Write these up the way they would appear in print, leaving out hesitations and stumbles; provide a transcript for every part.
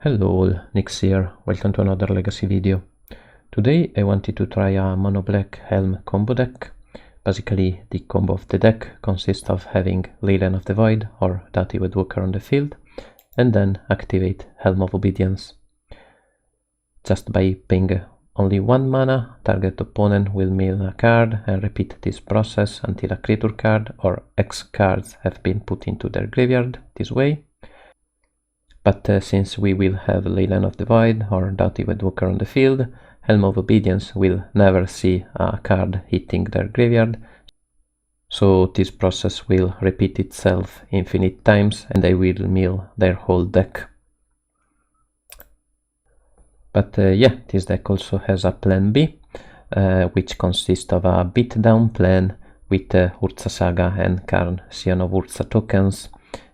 Hello all, Nix here, welcome to another legacy video. Today I wanted to try a mono black Helm combo deck. Basically the combo of the deck consists of having Leyline of the Void or Doughty Woodwalker on the field and then activate Helm of Obedience. Just by paying only 1 mana, target opponent will mill a card and repeat this process until a creature card or X cards have been put into their graveyard this way. But since we will have Leyline of the Void or Doughty Woodwalker on the field, Helm of Obedience will never see a card hitting their graveyard. So this process will repeat itself infinite times and they will mill their whole deck. But yeah, this deck also has a plan B, which consists of a beatdown plan with Urza Saga and Karn Scion of Urza tokens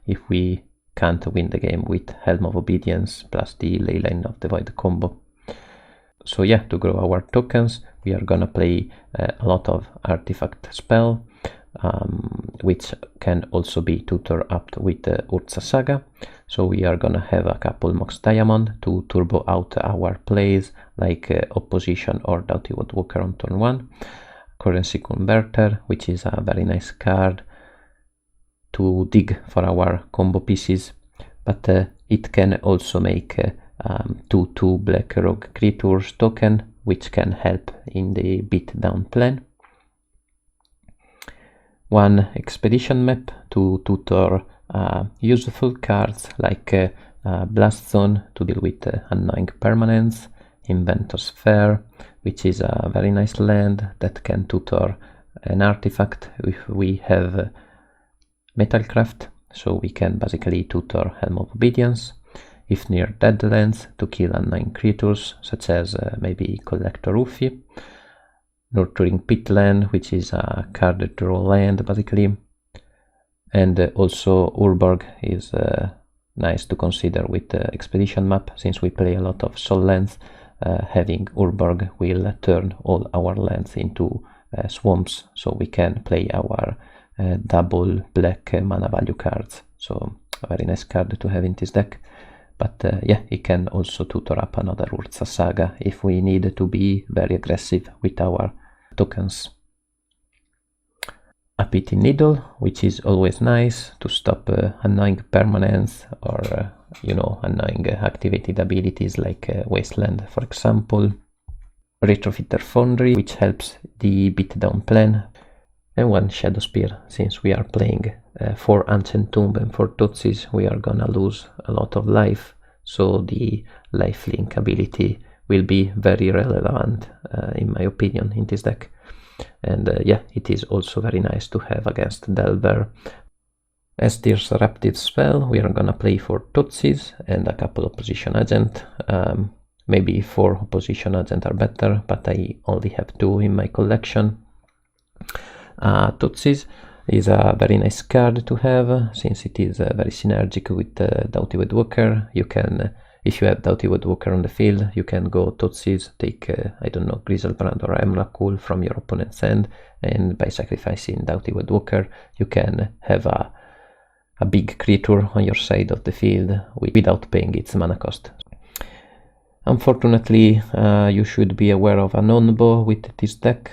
if we can't win the game with Helm of Obedience plus the Leyline of the Void combo. So yeah, to grow our tokens, we are gonna play a lot of artifact spell, which can also be tutor up with Urza Saga. So we are gonna have a couple Mox Diamond to turbo out our plays like Opposition or Doughty Woodwalker on turn 1. Currency Converter, which is a very nice card to dig for our combo pieces, but it can also make 2/2 black rogue creatures token, which can help in the beatdown plan. 1 expedition map to tutor useful cards like Blast Zone to deal with annoying permanents, Inventor's Fair, which is a very nice land that can tutor an artifact if we have Metalcraft, so we can basically tutor Helm of Obedience. If near Deadlands, to kill annoying creatures such as maybe Collector Ruffy. Nurturing Pitland, which is a card draw land basically. And also Urborg is nice to consider with the expedition map, since we play a lot of soul lands. Having Urborg will turn all our lands into swamps, so we can play our double black mana value cards. So a very nice card to have in this deck. But yeah, it can also tutor up another Urza Saga if we need to be very aggressive with our tokens. A Pity Needle, which is always nice to stop annoying permanents or you know, annoying activated abilities like Wasteland, for example. Retrofitter Foundry, which helps the beatdown plan. And 1 Shadow Spear, since we are playing 4 Ancient Tomb and 4 Tootsies, we are gonna lose a lot of life, so the lifelink ability will be very relevant in my opinion in this deck. And yeah, it is also very nice to have against Delver. As Disruptive Spell, we are gonna play 4 Tootsies and a couple Opposition Agent. Maybe 4 Opposition Agent are better, but I only have 2 in my collection. Tootsies is a very nice card to have, since it is very synergic with Doughty Woodwalker. You can, if you have Doughty Woodwalker on the field, you can go Tootsies, take, I don't know, Griselbrand or Emrakul from your opponent's hand, and by sacrificing Doughty Woodwalker, you can have a big creature on your side of the field without paying its mana cost. Unfortunately, you should be aware of a non-bow with this deck.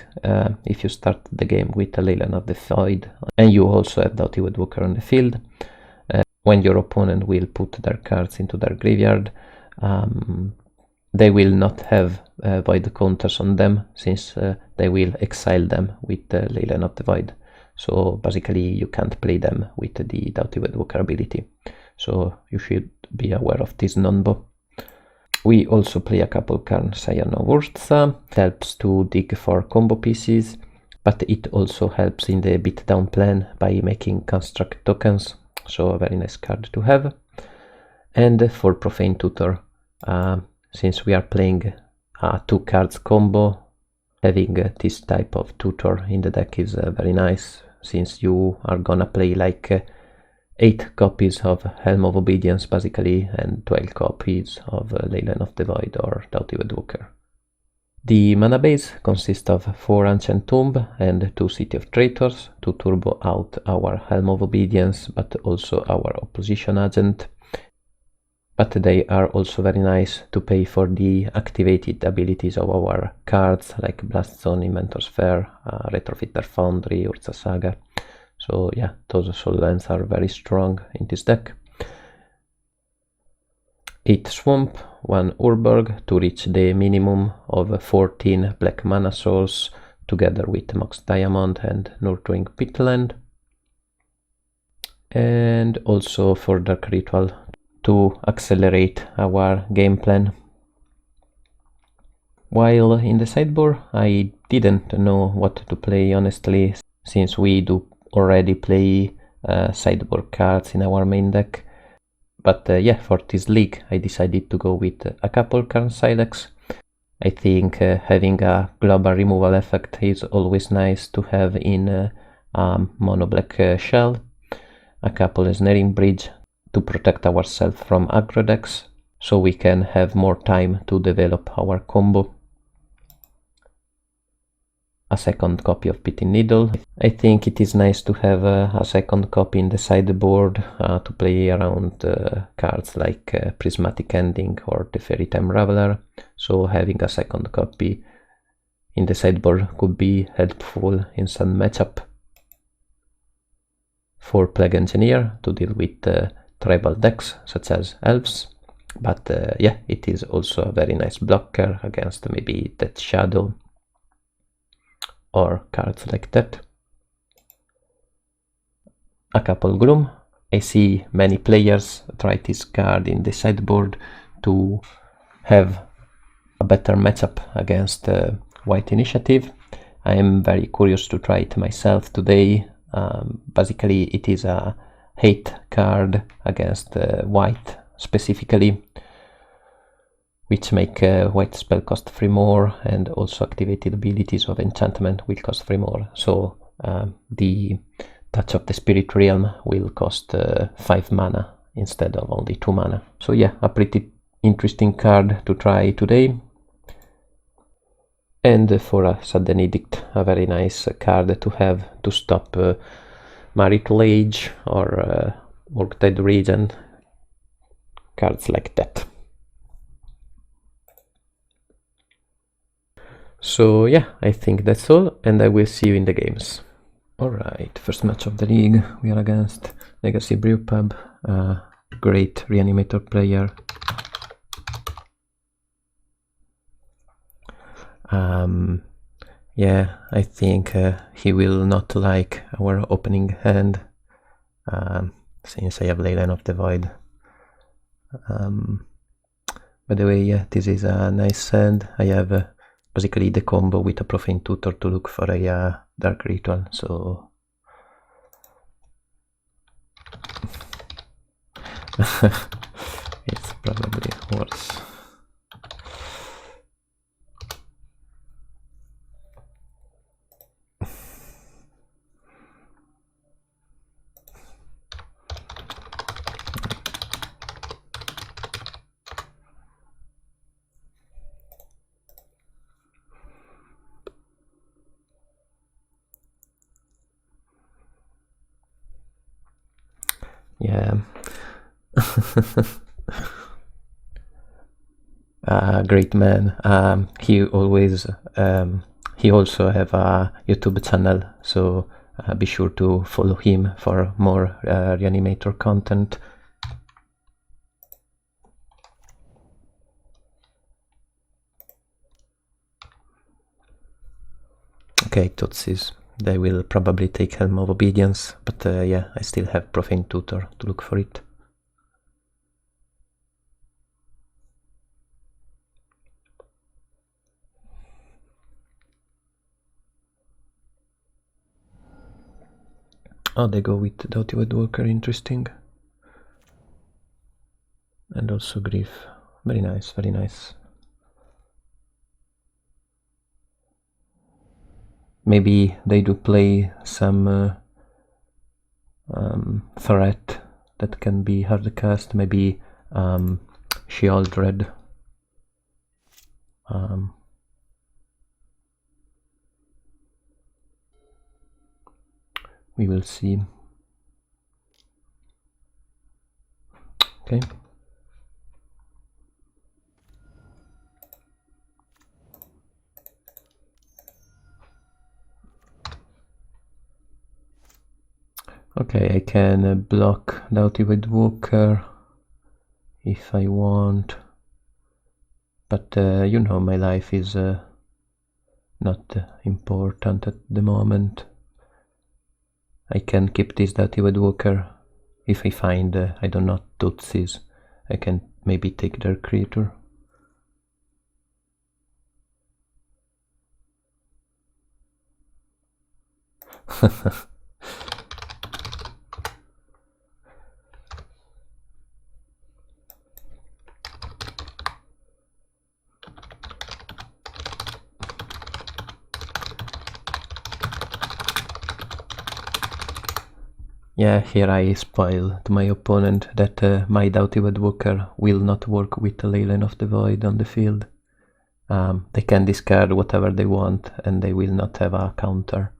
If you start the game with a Leyline of the Void and you also have Doughty Woodwalker on the field, when your opponent will put their cards into their graveyard, they will not have Void counters on them, since they will exile them with the Leyline of the Void. So basically you can't play them with the Doughty Woodwalker ability. So you should be aware of this non-bow. We also play a couple Karn Scion of Urza. It helps to dig for combo pieces, but it also helps in the beatdown plan by making construct tokens, so a very nice card to have. And for Profane Tutor, since we are playing a 2 cards combo, having this type of tutor in the deck is very nice, since you are gonna play like 8 copies of Helm of Obedience basically, and 12 copies of Leyline of the Void or Doughty Woodwalker. The mana base consists of 4 Ancient Tomb and 2 City of Traitors to turbo out our Helm of Obedience, but also our Opposition Agent. but they are also very nice to pay for the activated abilities of our cards, like Blast Zone, Inventor's Fair, Retrofitter Foundry, Urza Saga. So yeah, those soul lands are very strong in this deck. 8 Swamp, 1 Urborg to reach the minimum of 14 black mana souls, together with Mox Diamond and Nurturing Pitland. And also for Dark Ritual to accelerate our game plan. While in the sideboard, I didn't know what to play, honestly, since we do already play sideboard cards in our main deck. But yeah, for this league, I decided to go with a couple Karn Silex. I think having a global removal effect is always nice to have in mono black shell. A couple Snaring Bridge to protect ourselves from aggro decks, so we can have more time to develop our combo. A second copy of Pitting Needle. I think it is nice to have a second copy in the sideboard to play around cards like Prismatic Ending or the Fairy Time Raveler, so having a second copy in the sideboard could be helpful in some matchup. For Plague Engineer to deal with tribal decks such as elves, but yeah, it is also a very nice blocker against maybe Death Shadow or cards like that. A couple Gloom. I see many players try this card in the sideboard to have a better matchup against White Initiative. I am very curious to try it myself today. Basically, it is a hate card against white specifically, which make white spell cost 3 more, and also activated abilities of enchantment will cost 3 more. So the Touch of the Spirit Realm will cost 5 mana instead of only 2 mana. So yeah, a pretty interesting card to try today. And for a Sudden Edict, a very nice card to have to stop Marital Age or Murktide Region, cards like that. So yeah, I think that's all, and I will see you in the games. Alright, first match of the league, we are against Legacy Brewpub, a great Reanimator player. Yeah, I think he will not like our opening hand, since I have Leyline of the Void. By the way, yeah, this is a nice hand. I have basically the combo with a Profane Tutor to look for a Dark Ritual, so it's probably worse. Yeah. Great man. He also have a YouTube channel, so be sure to follow him for more Reanimator content. Okay, Tutsis. They will probably take Helm of Obedience, but yeah, I still have Profane Tutor to look for it. Oh, they go with Doughty Walker, interesting. And also Grief. Very nice, very nice. Maybe they do play some threat that can be hard to cast, maybe Sheoldred. We will see. Okay. Okay, I can block Doughty White Walker if I want, but you know, my life is not important at the moment. I can keep this Doughty White Walker. If I find, I don't know, Tutsis, I can maybe take their creature. Yeah, here I spoiled my opponent that my Doughty White Walker will not work with the Leyline of the Void on the field. They can discard whatever they want and they will not have a counter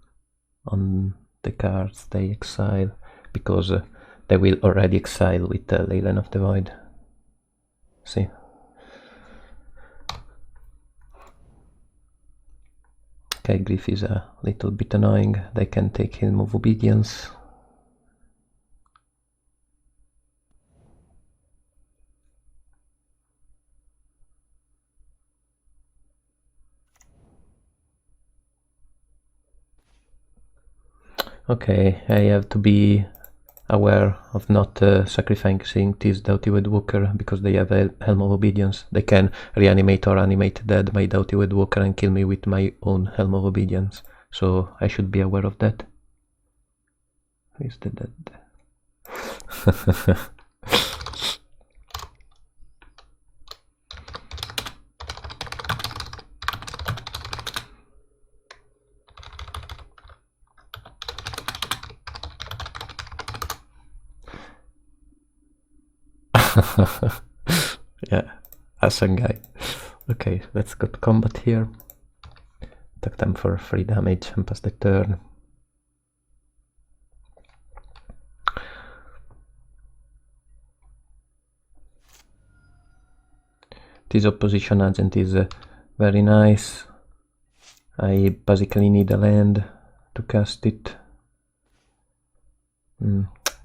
on the cards they exile, because they will already exile with the Leyline of the Void. See? Okay, Griff is a little bit annoying. They can take Helm of Obedience. Okay, I have to be aware of not sacrificing this Doughty White Walker because they have a Helm of Obedience. They can reanimate or animate dead my Doughty White Walker and kill me with my own Helm of Obedience. So I should be aware of that. Who is the dead? Yeah, awesome guy. Okay, let's go to combat here. Attack them for 3 damage and pass the turn. This opposition agent is very nice. I basically need a land to cast it.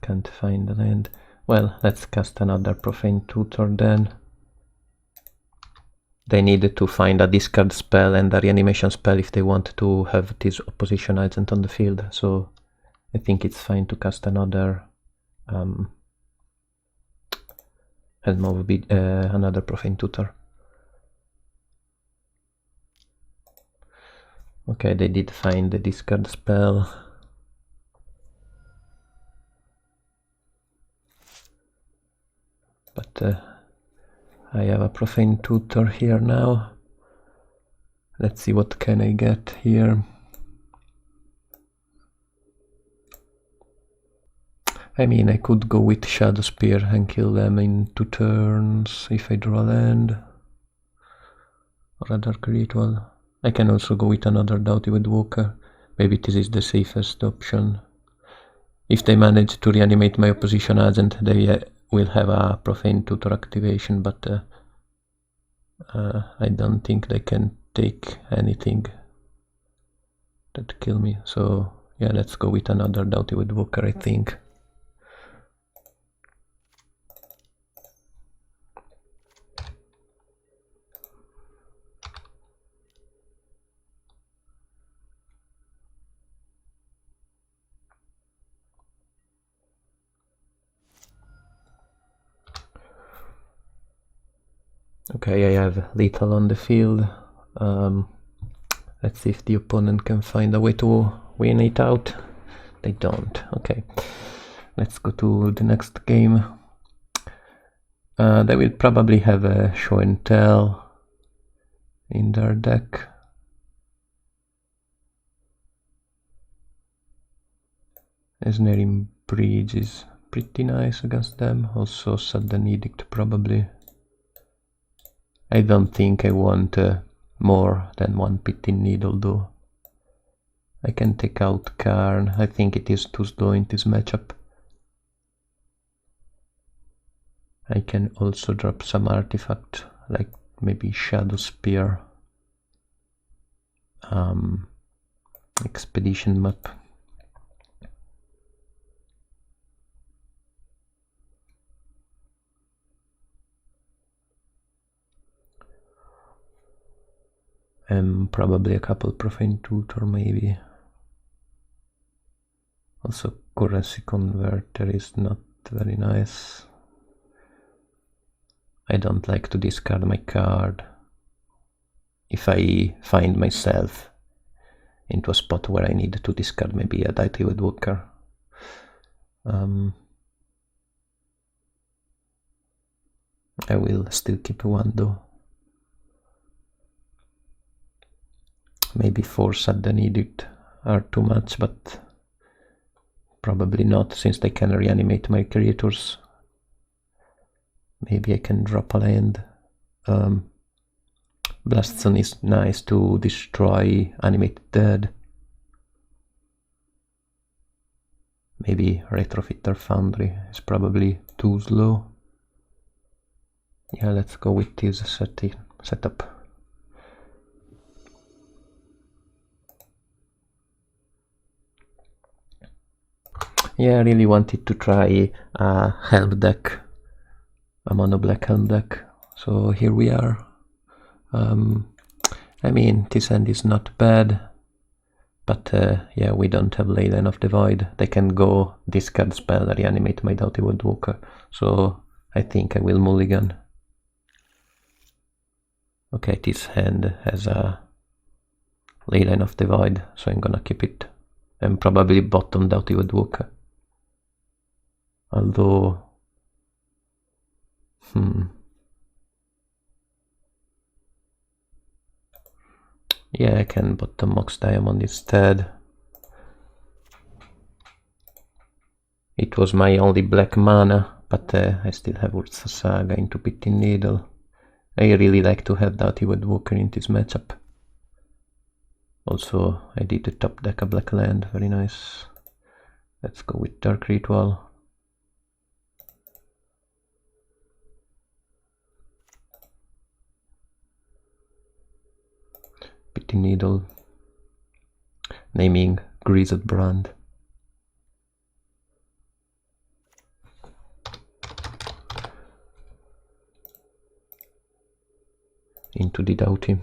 Can't find the land. Well, let's cast another Profane Tutor then. They need to find a discard spell and a reanimation spell if they want to have this opposition agent on the field, so I think it's fine to cast another another Profane Tutor. Okay, they did find the discard spell. But I have a Profane Tutor here now. Let's see what can I get here. I mean, I could go with Shadow Spear and kill them in 2 turns if I draw a land. Or a Dark Ritual. I can also go with another Doughty White Walker. Maybe this is the safest option. If they manage to reanimate my opposition agent, they will have a Profane Tutor activation, but I don't think they can take anything that kill me. So yeah, let's go with another Doughty White Walker, I think. Okay, I have lethal on the field. Let's see if the opponent can find a way to win it out. They don't. Okay, let's go to the next game. They will probably have a show and tell in their deck. Ensnaring Bridge is pretty nice against them. Also Sudden Edict probably. I don't think I want more than 1 Pitting Needle though. I can take out Karn. I think it is too slow in this matchup. I can also drop some artifact, like maybe Shadow Spear. Expedition Map. and probably a couple profane tutor maybe. Also currency converter is not very nice. I don't like to discard my card if I find myself into a spot where I need to discard maybe a Deity Woodwalker. I will still keep one though. Maybe 4 sudden edict are too much, but probably not, since they can reanimate my creatures. Maybe I can drop a land. Blast Zone is nice to destroy animated dead. Maybe Retrofitter Foundry is probably too slow. Yeah, let's go with this setup. Yeah, I really wanted to try a Helm deck, a mono black Helm deck, so here we are. I mean, this hand is not bad, but yeah, we don't have Leyline of the Void. They can go discard spell, reanimate my Doughty Woodwalker, so I think I will mulligan. Okay, this hand has a Leyline of the Void, so I'm gonna keep it, and probably bottom Doughty Woodwalker. Although, yeah, I can bottom Mox Diamond instead. It was my only black mana, but I still have Urza Saga into Pitting Needle. I really like to have Doughty Woodwalker in this matchup. Also, I did the top deck a black land, very nice. Let's go with Dark Ritual. Pitting Needle. Naming Greased Brand. Into the Doughty.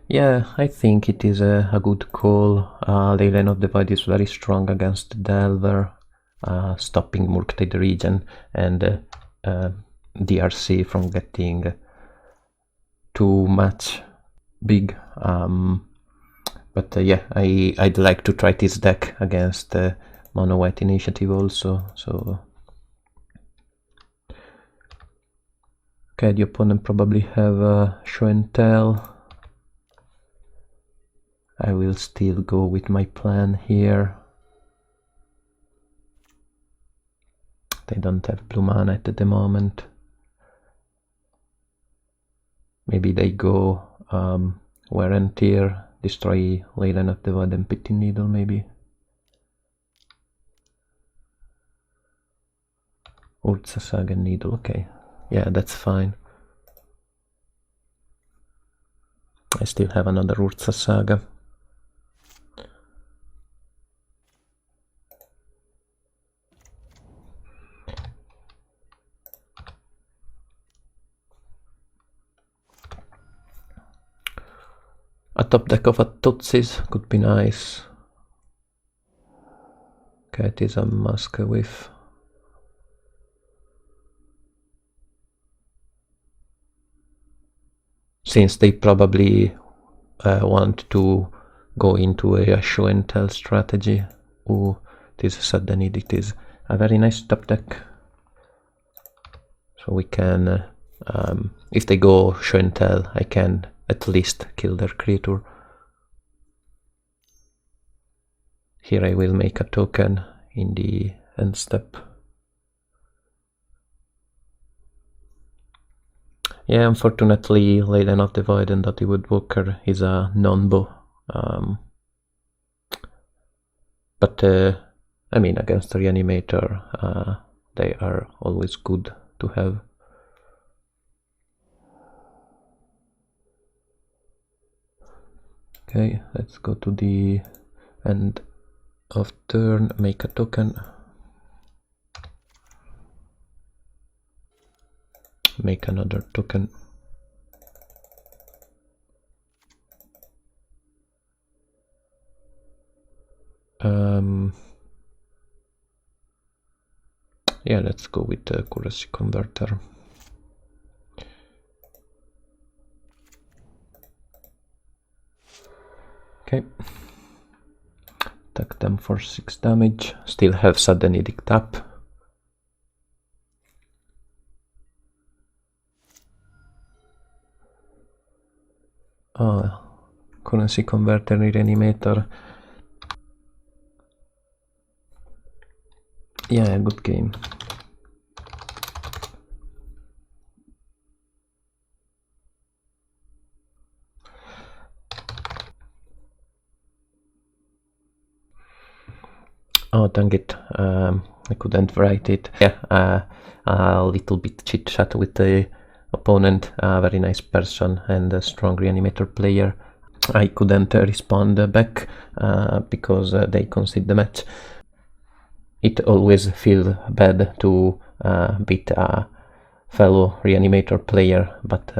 Yeah, I think it is a good call. Leyline of the Void is very strong against Delver, stopping Murktide Region and DRC from getting too much big. But yeah, I'd like to try this deck against Mono White Initiative also. So okay, the opponent probably have Show and Tell. I will still go with my plan here. They don't have blue mana at the moment. Maybe they go Wear and Tear, destroy Leyline of the Void and Pitting Needle maybe. Urza Saga Needle, okay. Yeah, that's fine. I still have another Urza Saga. A top deck of a Tutsis could be nice. Okay, it is a Mask with. Since they probably want to go into a Show and Tell strategy. Ooh, this sudden edict is a very nice top deck. So we can, if they go Show and Tell, I can at least kill their creature. Here I will make a token in the end step. Yeah, unfortunately, Leyline of the Void and Doughty Woodwalker is a non-bow. But I mean, against the Reanimator, they are always good to have. Okay, let's go to the end of turn, make a token, make another token. Yeah, let's go with the currency converter. Okay. Attack them for 6 damage. Still have sudden edict up. Currency converter reanimator. Yeah, good game. Oh, dang it. I couldn't write it. Yeah, a little bit chit chat with the opponent. A very nice person and a strong reanimator player. I couldn't respond back because they conceded the match. It always feels bad to beat a fellow reanimator player, but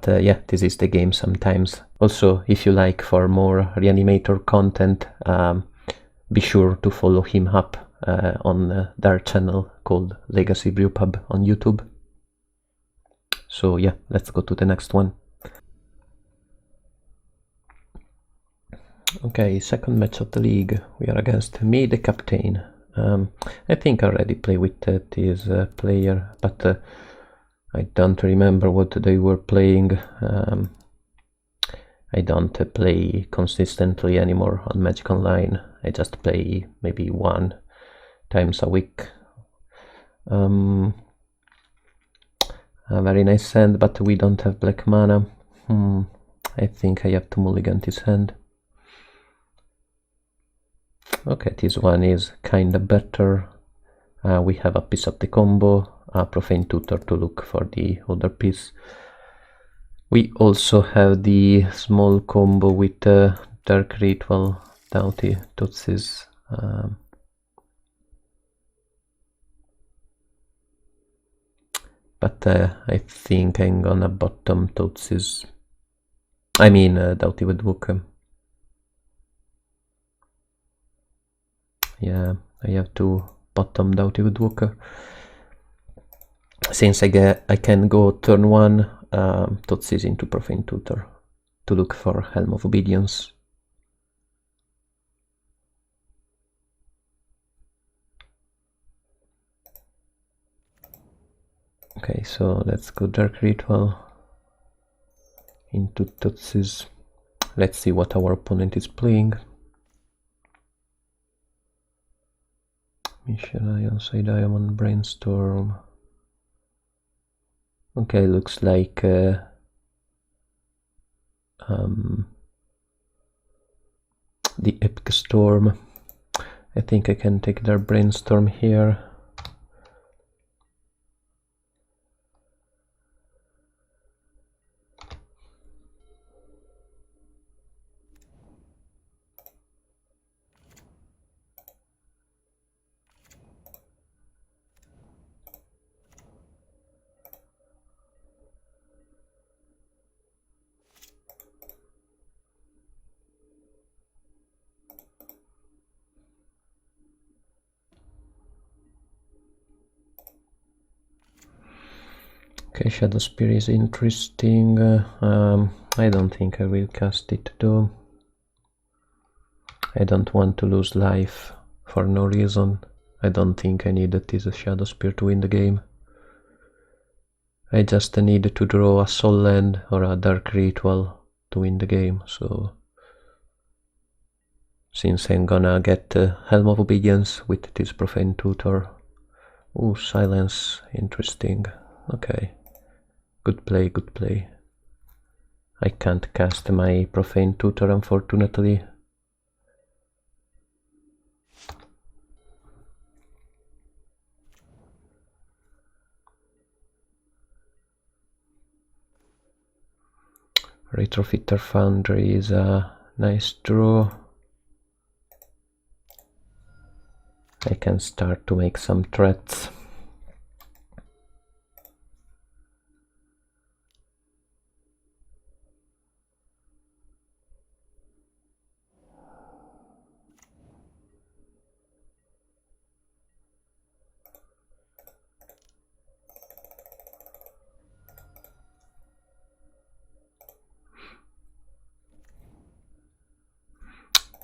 yeah, this is the game sometimes. Also, if you like for more reanimator content, be sure to follow him up on their channel called Legacy Brewpub on YouTube. So yeah, let's go to the next one. Okay, second match of the league. We are against me, the captain. I think I already played with this player, but I don't remember what they were playing. I don't play consistently anymore on Magic Online. I just play maybe 1 times a week. A very nice hand, but we don't have black mana. I think I have to mulligan this hand. Okay, this one is kinda better. We have a piece of the combo, a Profane Tutor to look for the other piece. We also have the small combo with Dark Ritual, Doughty Tootsies. But I think I'm gonna bottom Tootsies. I mean Doughty Woodwalker. Yeah, I have to bottom Doughty Woodwalker. Since I can go turn 1 Tootsies into Profane Tutor to look for Helm of Obedience. Okay, so let's go Dark Ritual into Tootsies. Let's see what our opponent is playing. Mission Ion, Side Diamond, Brainstorm. Okay, looks like the Epic Storm. I think I can take their Brainstorm here. Okay, Shadow Spear is interesting. I don't think I will cast it though. I don't want to lose life for no reason. I don't think I need this Shadow Spear to win the game. I just need to draw a Soul Land or a Dark Ritual to win the game, so since I'm gonna get Helm of Obedience with this Profane Tutor. Ooh, Silence, interesting. Okay, good play, good play. I can't cast my Profane Tutor, unfortunately. Retrofitter Foundry is a nice draw. I can start to make some threats.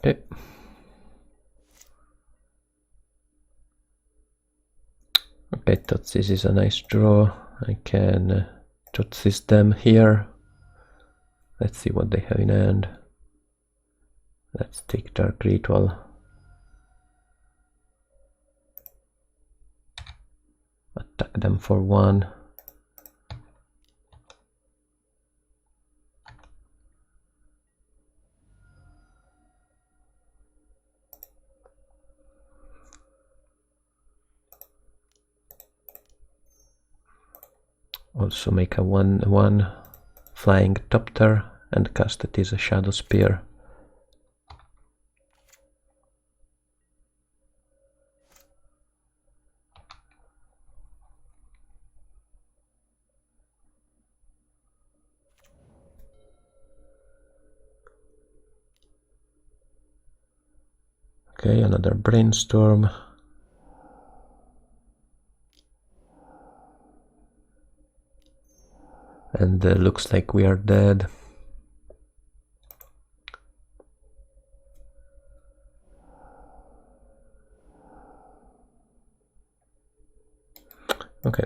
Okay. Okay, thought this is a nice draw. I can Tutsis them here. Let's see what they have in hand. Let's take Dark Ritual. Attack them for 1. Also make a 1/1 Flying Topter and cast it as a Shadow Spear. Okay, another Brainstorm. And looks like we are dead. Okay.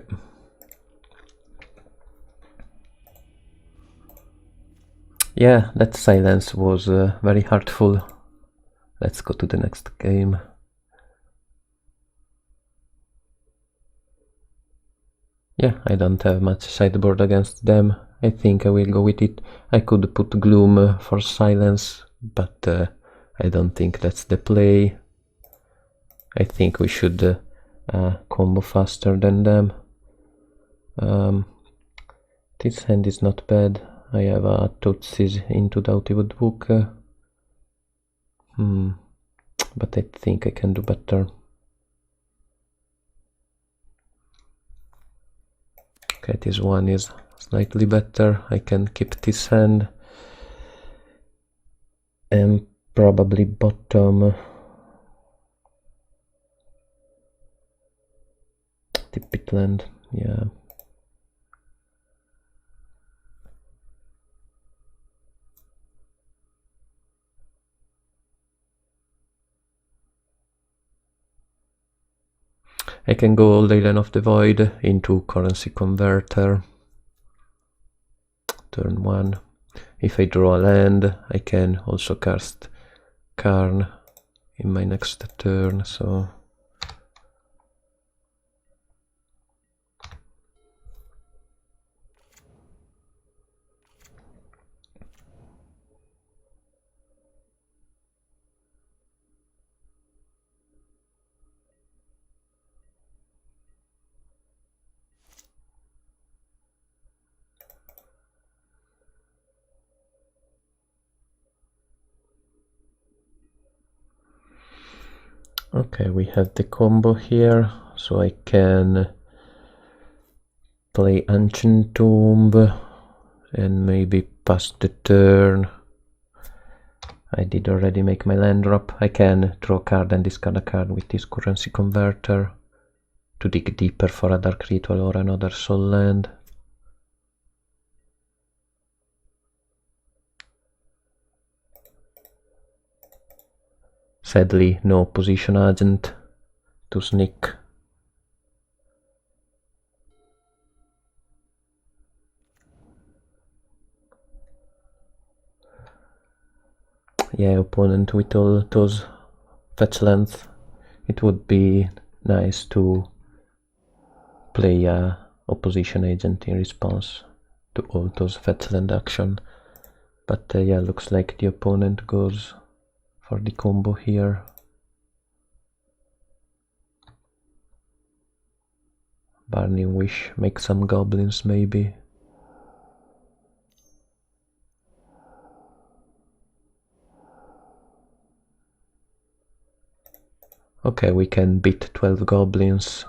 Yeah, that silence was very hurtful. Let's go to the next game. Yeah, I don't have much sideboard against them. I think I will go with it. I could put Gloom for silence, but I don't think that's the play. I think we should combo faster than them. This hand is not bad. I have a Tutsis into the Untitled Book. But I think I can do better. Okay, this one is slightly better. I can keep this hand. And probably bottom. Tip it land, yeah. I can go all Island of the Void into Currency Converter. Turn 1. If I draw a land, I can also cast Karn in my next turn, so... Okay, we have the combo here, so I can play Ancient Tomb and maybe pass the turn. I did already make my land drop. I can draw a card and discard a card with this Currency Converter to dig deeper for a Dark Ritual or another Soul Land. Sadly, no Opposition Agent to sneak. Yeah, opponent with all those fetch lands. It would be nice to play a Opposition Agent in response to all those fetch land action. But yeah, looks like the opponent goes for the combo here. Burning Wish, make some goblins maybe. Okay, we can beat 12 goblins.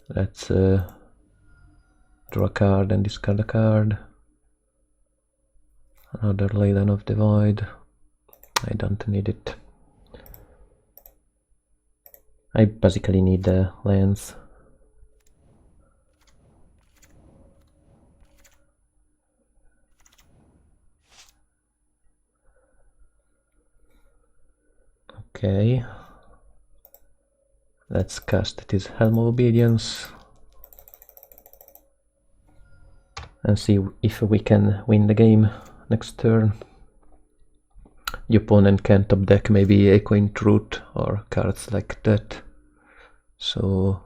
Let's draw a card and discard a card. Another Leyline of the Void. I don't need it. I basically need the lands. Okay. Let's cast this Helm of Obedience and see if we can win the game next turn. The opponent can top deck maybe Echoing Truth or cards like that. So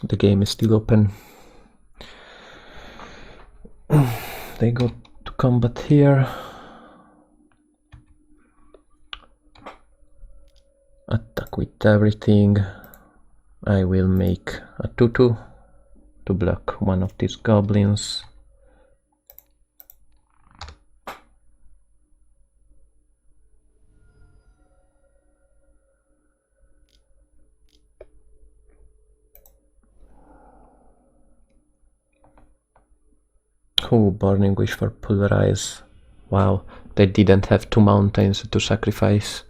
the game is still open. They go to combat here. Attack with everything. I will make a 2/2 to block one of these goblins. Oh, Burning Wish for Pulverize. Wow, they didn't have 2 mountains to sacrifice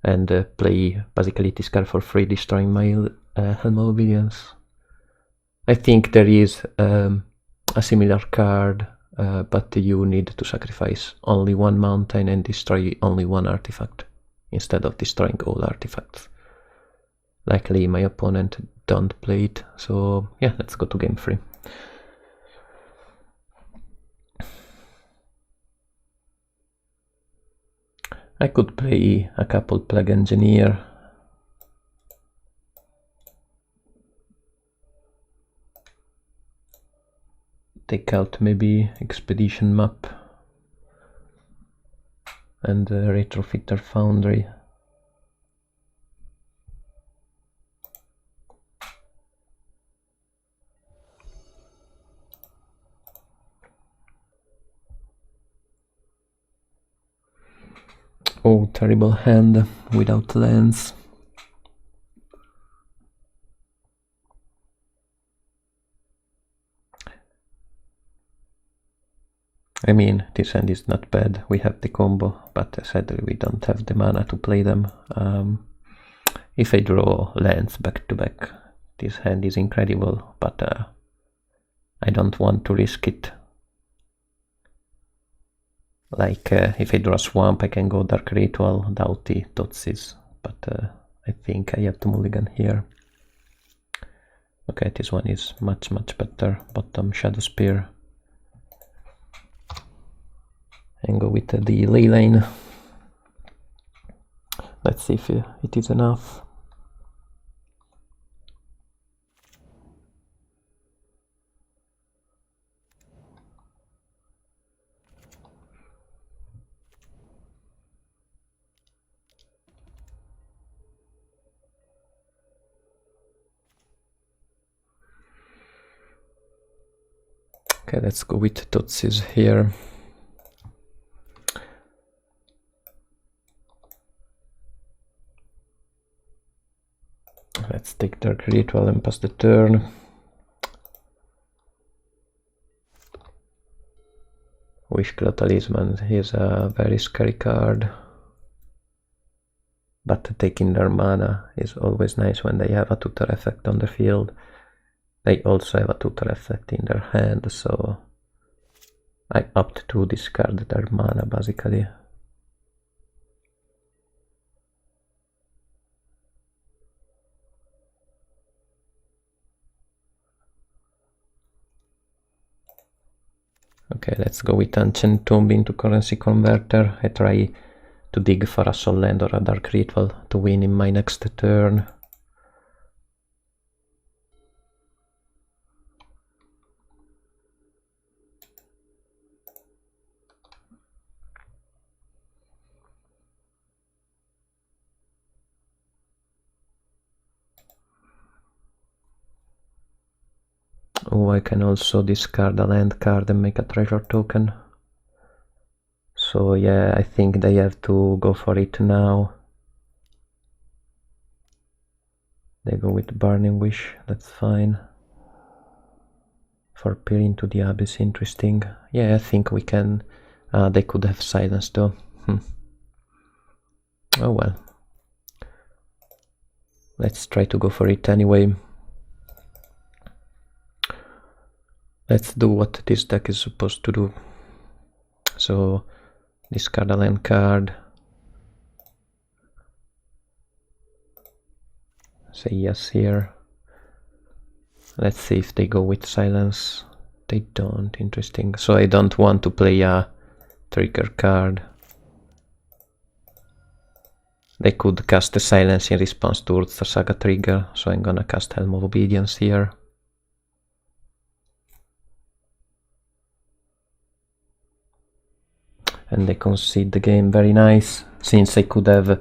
and play basically this card for free, destroying my Helm of Obedience. I think there is a similar card, but you need to sacrifice only 1 mountain and destroy only 1 artifact instead of destroying all artifacts. Likely my opponent don't play it, so yeah, let's go to game 3. I could play a couple Plague Engineer. Take out maybe Expedition Map and Retrofitter Foundry. Oh, terrible hand without lands. I mean, this hand is not bad. We have the combo, but sadly we don't have the mana to play them. If I draw lands back to back, this hand is incredible, but I don't want to risk it. Like, if I draw a Swamp, I can go Dark Ritual, Doughty, Totsis, but I think I have to mulligan here. Okay, this one is much better. Bottom Shadow Spear. And go with the Leyline. Let's see if it is enough. Okay, let's go with Totsis here. Let's take Dark Ritual and pass the turn. Wishclaw Talisman is a very scary card, but taking their mana is always nice when they have a tutor effect on the field. They also have a tutor effect in their hand, so I opt to discard their mana basically. Okay, let's go with Ancient Tomb into Currency Converter. I try to dig for a Soul Land or a Dark Ritual to win in my next turn. Oh, I can also discard a land card and make a treasure token. So yeah, I think they have to go for it now. They go with Burning Wish, that's fine. For Peer into the Abyss, interesting. Yeah, I think we can... they could have Silence though. Oh well. Let's try to go for it anyway. Let's do what this deck is supposed to do. So, discard a land card. Say yes here. Let's see if they go with Silence. They don't, interesting. So I don't want to play a trigger card. They could cast a Silence in response to Urza Saga trigger, so I'm gonna cast Helm of Obedience here. And they concede the game, very nice, since I could have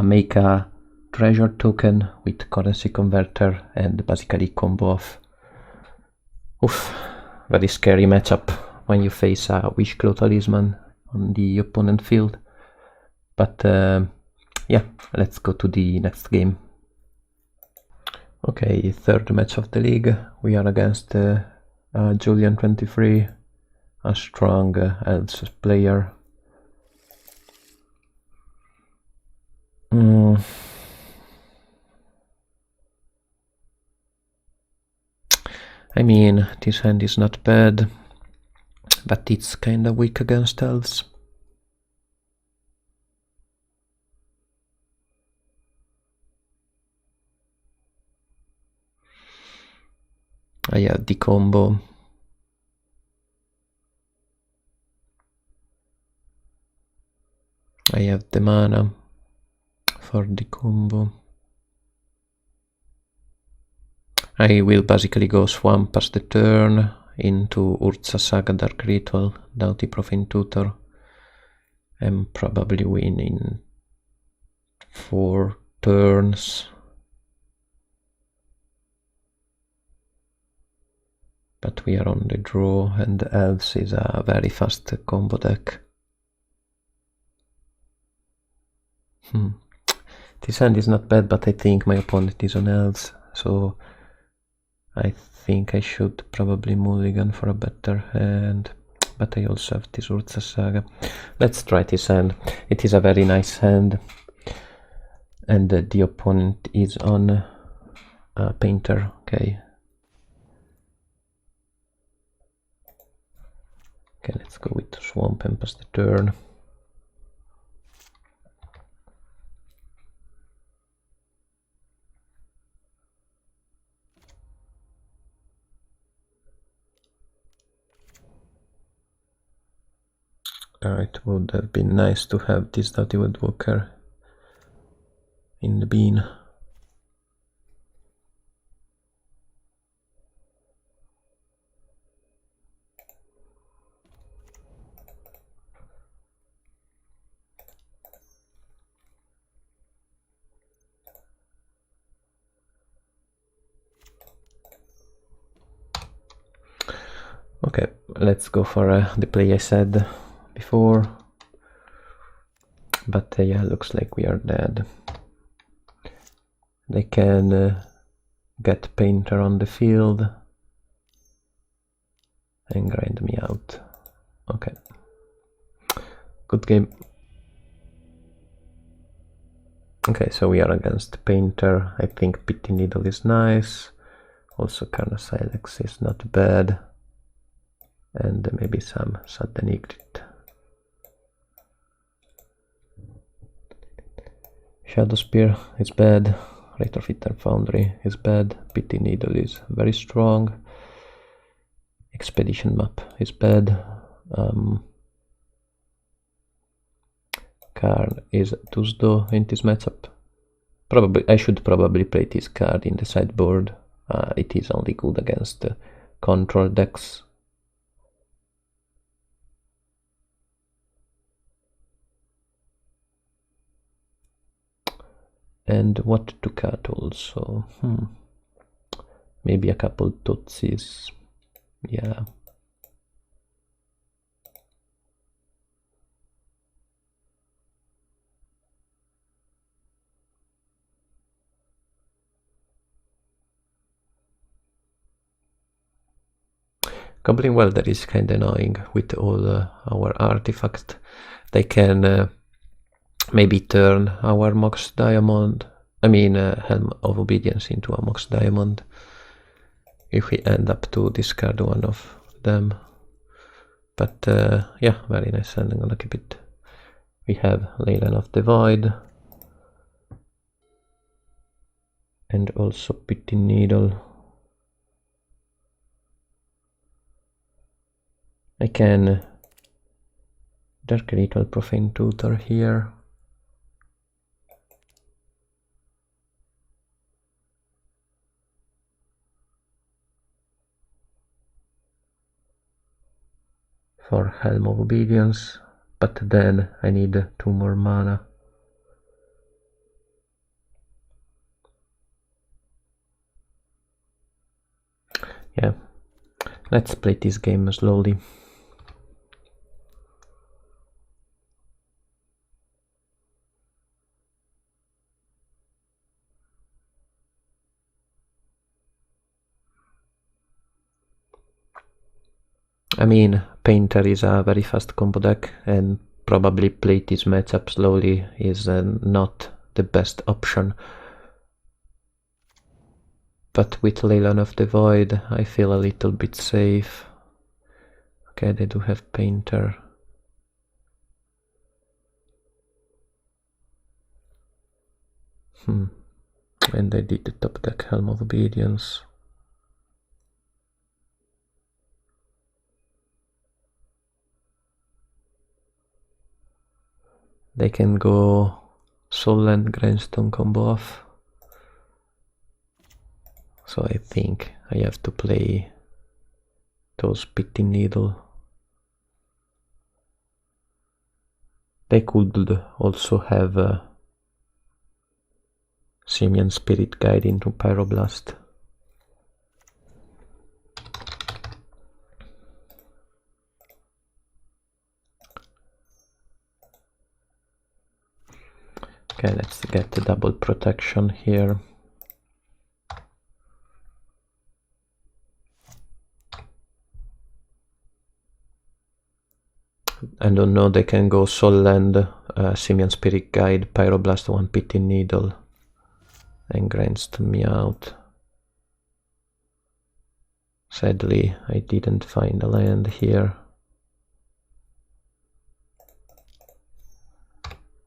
make a treasure token with currency converter and basically combo off. Oof, very scary matchup when you face a Wishclaw Talisman on the opponent field. But yeah, let's go to the next game. Okay, third match of the league. We are against Julian23, a strong Elves player. I mean, this hand is not bad, but it's kinda weak against Elves. I have the combo. I have the mana for the combo. I will basically go Swamp as the turn into Urza Saga Dark Ritual, Doughty Profane Tutor, and probably win in 4 turns. But we are on the draw, and Elves is a very fast combo deck. This hand is not bad, but I think my opponent is on Elves, so I think I should probably mulligan for a better hand. But I also have this Urza Saga. Let's try this hand. It is a very nice hand. And the opponent is on Painter, okay. Okay, let's go with Swamp and pass the turn. It would have been nice to have this Doughty Woodwalker in the bean. Okay, let's go for the play I said before. But yeah, looks like we are dead. They can get Painter on the field and grind me out. Okay. Good game. Okay, so we are against Painter. I think Pity Needle is nice. Also Karna Silex is not bad. And maybe some Sudden Exit. Shadow Spear is bad. Retrofitter Foundry is bad. Pity Needle is very strong. Expedition Map is bad. Card is Tuesday in this matchup. I should probably play this card in the sideboard. It is only good against control decks. And what to cut also? Maybe a couple Tootsies. Yeah. Goblin Welder is kind of annoying with all our artifacts. They can maybe turn our Mox Diamond, Helm of Obedience into a Mox Diamond if we end up to discard one of them. But yeah, very nice, and I'm gonna keep it. We have Leyline of the Void and also Pity Needle. I can Dark Ritual Profane Tutor here. For Helm of Obedience, but then I need 2 more mana. Yeah, let's play this game slowly. I mean, Painter is a very fast combo deck, and probably play this matchup slowly is not the best option. But with Leyline of the Void, I feel a little bit safe. Okay, they do have Painter. And they did the top deck Helm of Obedience. They can go Soulland Grindstone combo off. So I think I have to play those Pity Needle. They could also have Simian Spirit Guide into Pyroblast. Okay, let's get the double protection here. I don't know, they can go Soulland, Simian Spirit Guide, Pyroblast, 1 Pity Needle, and Grindstone me out. Sadly, I didn't find a land here.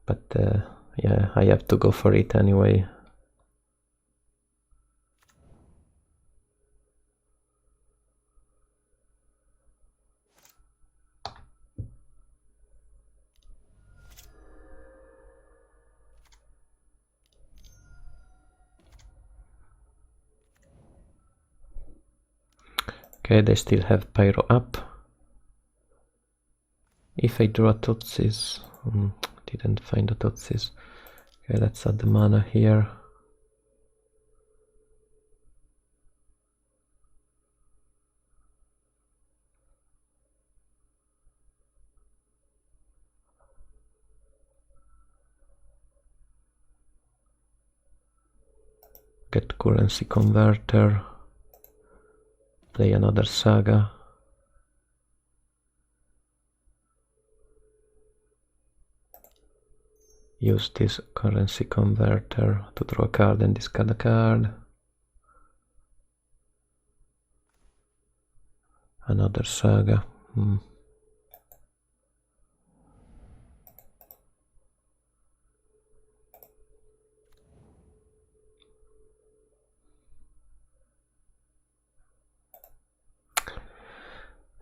But yeah, I have to go for it anyway. Okay, they still have Pyro up. If I draw Thoughtseize, didn't find a Thoughtseize. Okay, let's add the mana here. Get Currency Converter. Play another Saga. Use this Currency Converter to draw a card and discard a card. Another Saga.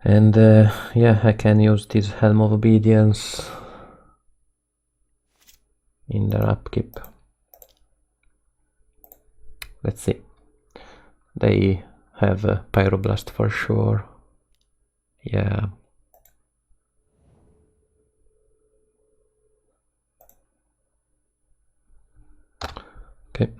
And yeah, I can use this Helm of Obedience in their upkeep. Let's see. They have a Pyroblast for sure. Yeah. Okay.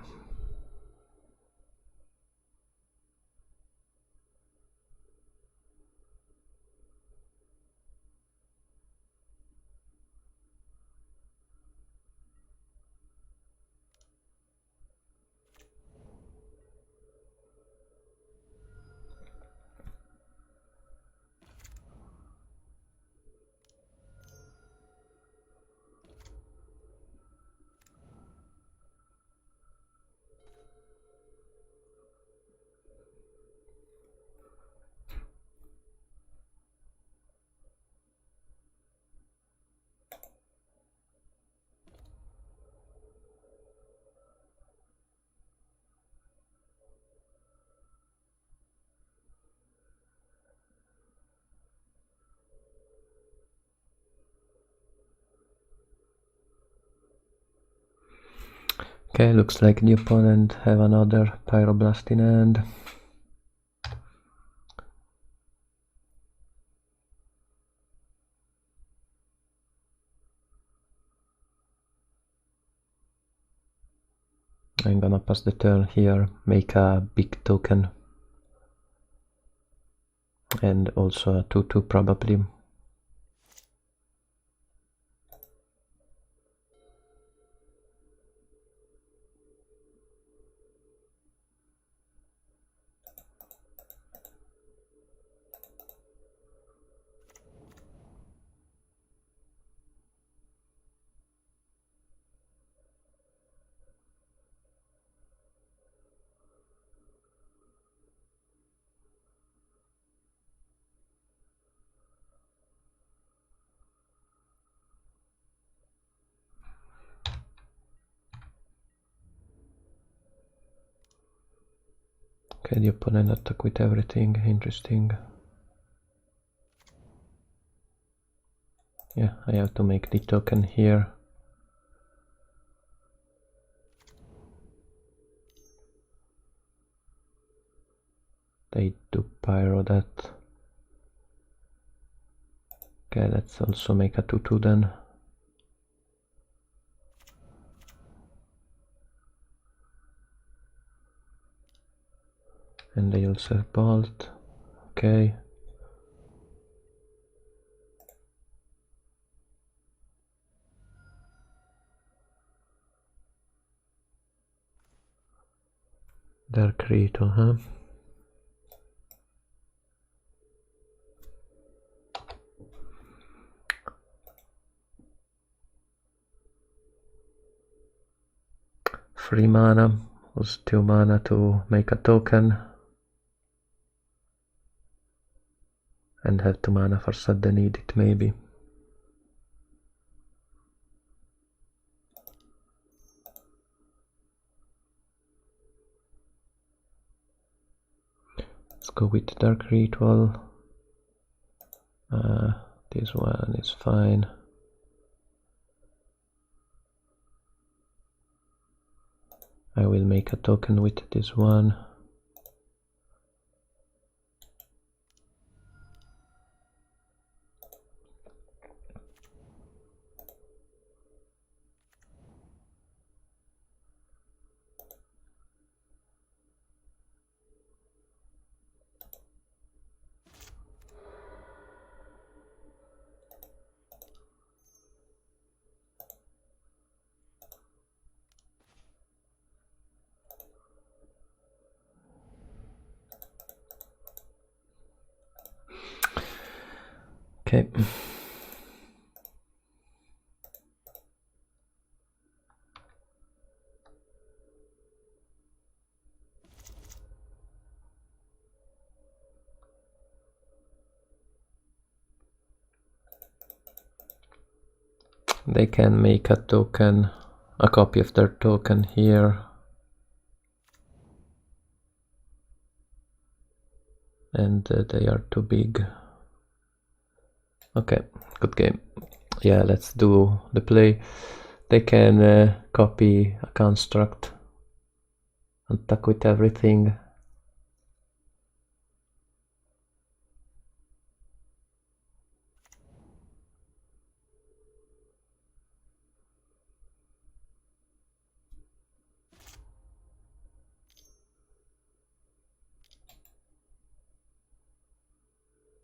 Okay, looks like the opponent have another Pyroblast in hand. I'm gonna pass the turn here, make a big token. And also a 2/2 probably. Okay, the opponent attack with everything, interesting. Yeah, I have to make the token here. They do pyro that. Okay, let's also make a 2/2 then. And they also have bolt. Okay. Dark Ritual, huh? Free mana, was 2 mana to make a token. And have 2 mana for sudden need it maybe. Let's go with Dark Ritual. This one is fine. I will make a token with this one. Okay. They can make a token, a copy of their token here. And they are too big. Okay, good game. Yeah, let's do the play. They can copy a construct and attack with everything.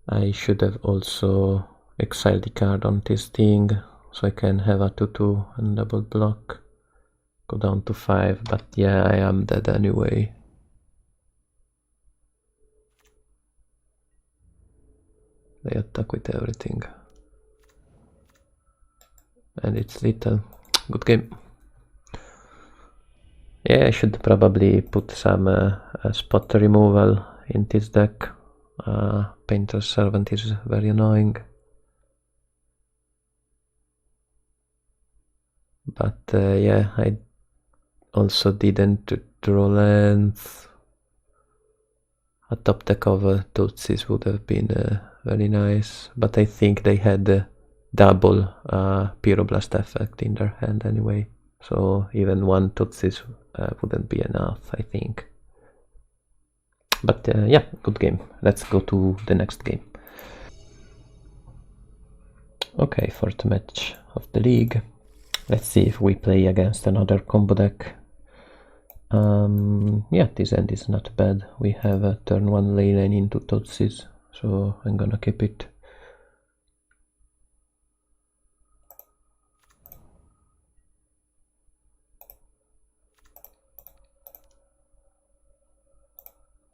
I should have also exiled the card on this thing, so I can have a 2/2 and double block. Go down to 5, but yeah, I am dead anyway. They attack with everything. And it's little. Good game. Yeah, I should probably put some spot removal in this deck. Painter's Servant is very annoying. But yeah, I also didn't draw length. A top deck of Tutsis would have been very nice, but I think they had double Pyroblast effect in their hand anyway, so even one Tutsis wouldn't be enough, I think. But yeah, good game. Let's go to the next game. Okay, fourth match of the league. Let's see if we play against another combo deck. Yeah, this end is not bad. We have a turn 1 Leyline into Tutsis, so I'm gonna keep it.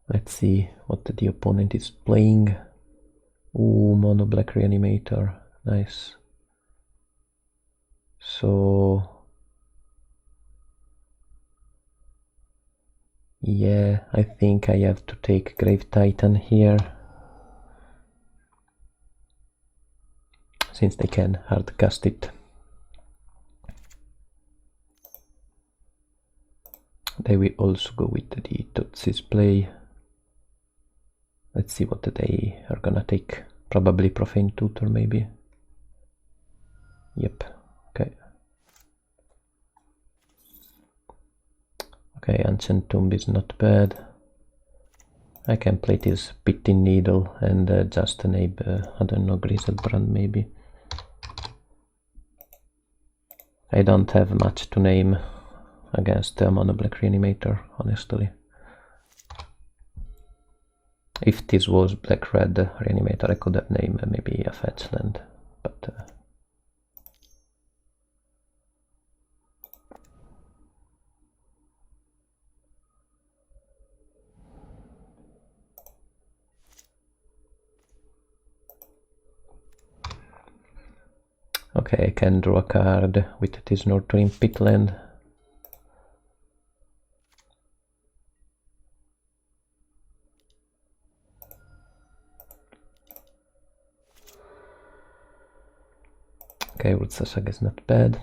Let's see what the opponent is playing. Ooh, mono black Reanimator, nice. So yeah, I think I have to take Grave Titan here, since they can hardcast it. They will also go with the Tutsis play. Let's see what they are gonna take. Probably Profane Tutor, maybe. Yep, okay. Okay, Ancient Tomb is not bad. I can play this Pitting Needle and just enable, I don't know, Griselbrand maybe. I don't have much to name against Mono Black Reanimator, honestly. If this was Black-Red Reanimator, I could have named maybe a Fetchland, but okay, I can draw a card with this Northern Pitland. Okay, Urza Saga is not bad.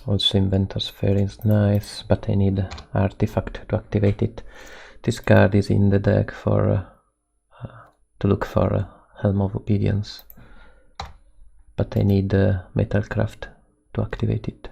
Also Inventor's Fair is nice, but I need Artifact to activate it. This card is in the deck for to look for Helm of Obedience, but I need Metalcraft to activate it.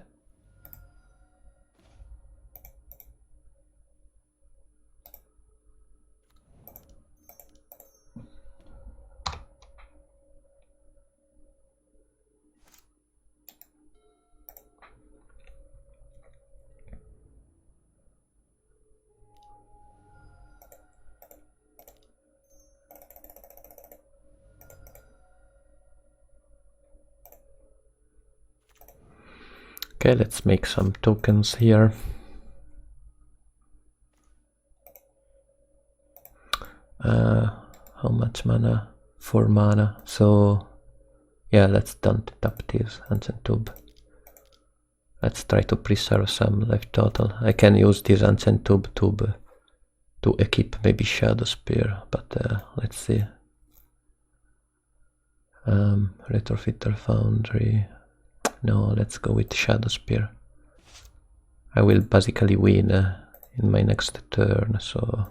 Okay, let's make some tokens here. How much mana? 4 mana, so yeah, let's don't tap this Ancient Tube. Let's try to preserve some life total. I can use this Ancient Tube to equip maybe Shadow Spear, but let's see. Retrofitter Foundry. No, let's go with Shadow Spear. I will basically win in my next turn, so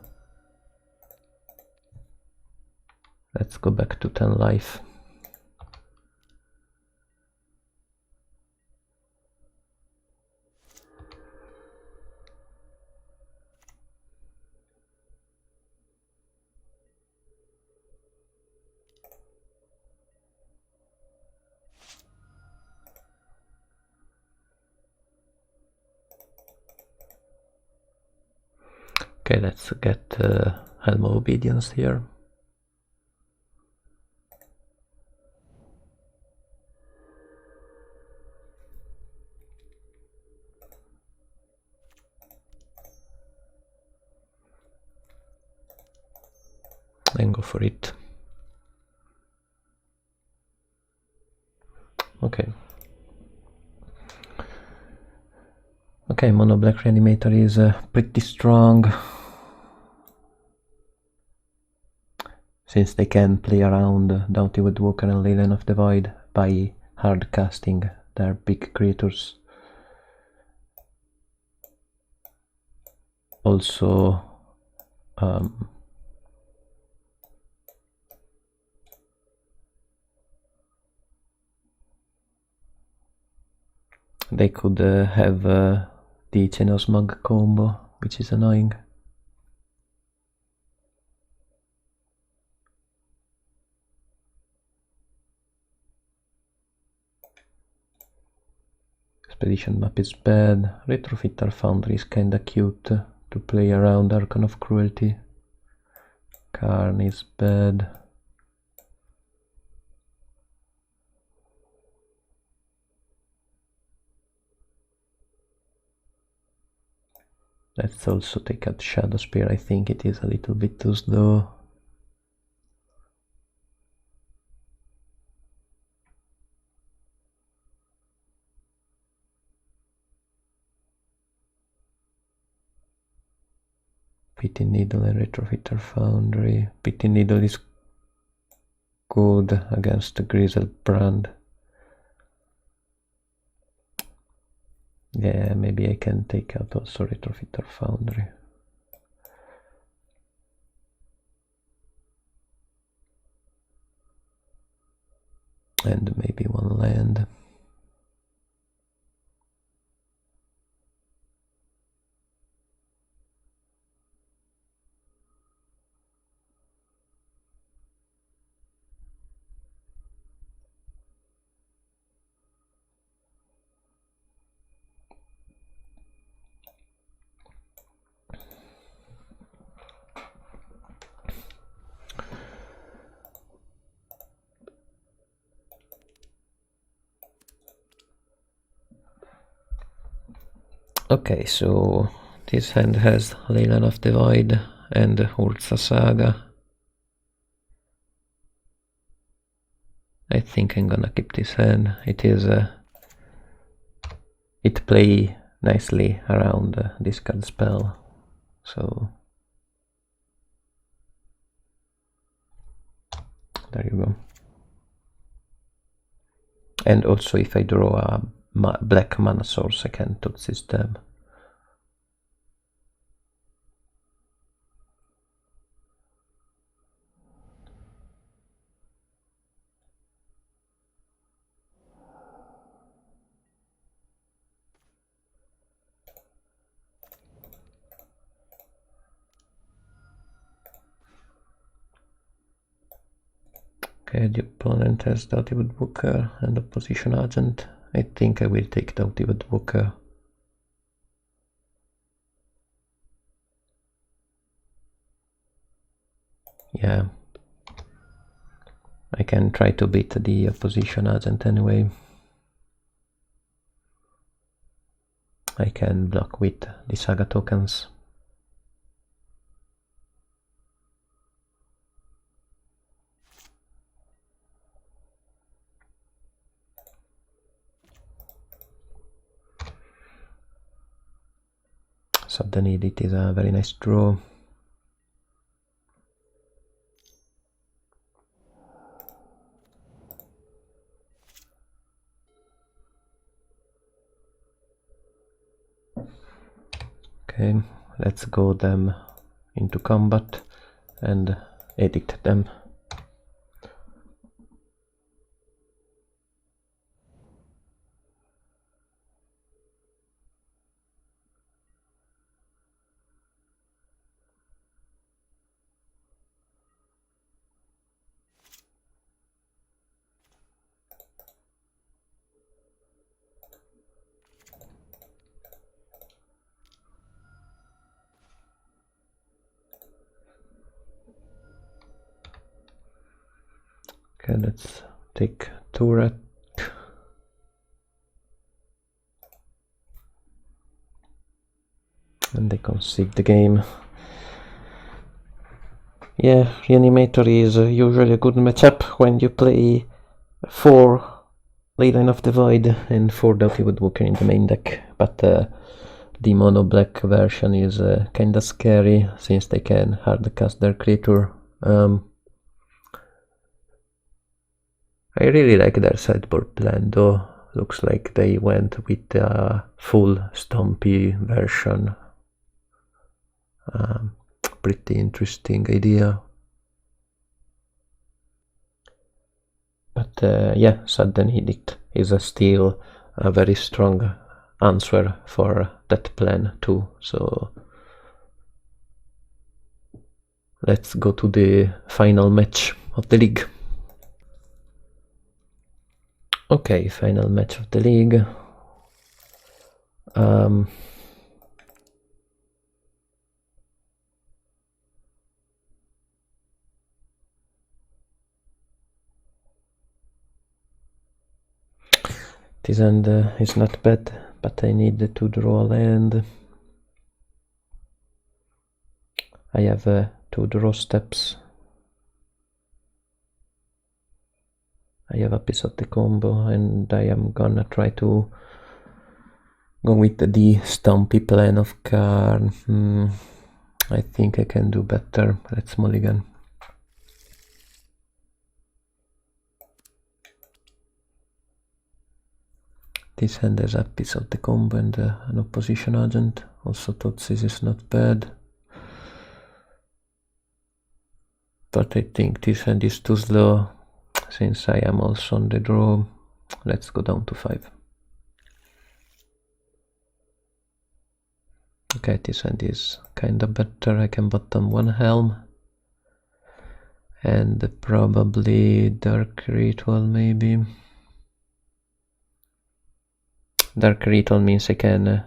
let's go back to 10 life. Okay, let's get Helm of Obedience here. And go for it. Okay. Okay, Mono Black Reanimator is pretty strong, since they can play around Doughty Woodwalker and Leyline of the Void by hard casting their big creatures. Also, They could have the Chenosmug combo, which is annoying. Expedition map is bad. Retrofitter Foundry is kinda cute to play around Archon of Cruelty. Karn is bad. Let's also take out Shadow Spear. I think it is a little bit too slow. Pity Needle and Retrofitter Foundry. Pity Needle is good against the Grizzled Brand. Yeah, maybe I can take out also Retrofitter Foundry. And maybe one land. Okay, so this hand has Leyline of the Void and Urza Saga. I think I'm gonna keep this hand. It play nicely around this card spell, so there you go. And also if I draw a black mana source, I can Tutsis them. Okay, the opponent has Doughty Woodwalker and Opposition Agent. I think I will take Doughty Woodwalker. Yeah, I can try to beat the Opposition Agent anyway. I can block with the Saga tokens. Sudden Edit is a very nice draw. Okay, let's go them into combat and edit them. Okay, let's take Turret. And they concede the game. Yeah, Reanimator is usually a good matchup when you play 4 Leyline of the Void and 4 Doughty Woodwalker in the main deck, but the mono black version is kinda scary since they can hardcast their creature. I really like their sideboard plan though. Looks like they went with a full Stompy version. Pretty interesting idea. But yeah, Sudden Edict is still a very strong answer for that plan too. So let's go to the final match of the league. Okay, final match of the league. This end is not bad, but I need to draw land. I have 2 draw steps. I have a piece of the combo, and I am gonna try to go with the Stumpy plan of Karn. I think I can do better. Let's mulligan. This hand has a piece of the combo and an opposition agent. Also T.E.S is not bad. But I think this hand is too slow, since I am also on the draw. Let's go down to 5. Okay, this hand is kinda better. I can bottom 1 Helm. And probably Dark Ritual maybe. Dark Ritual means I can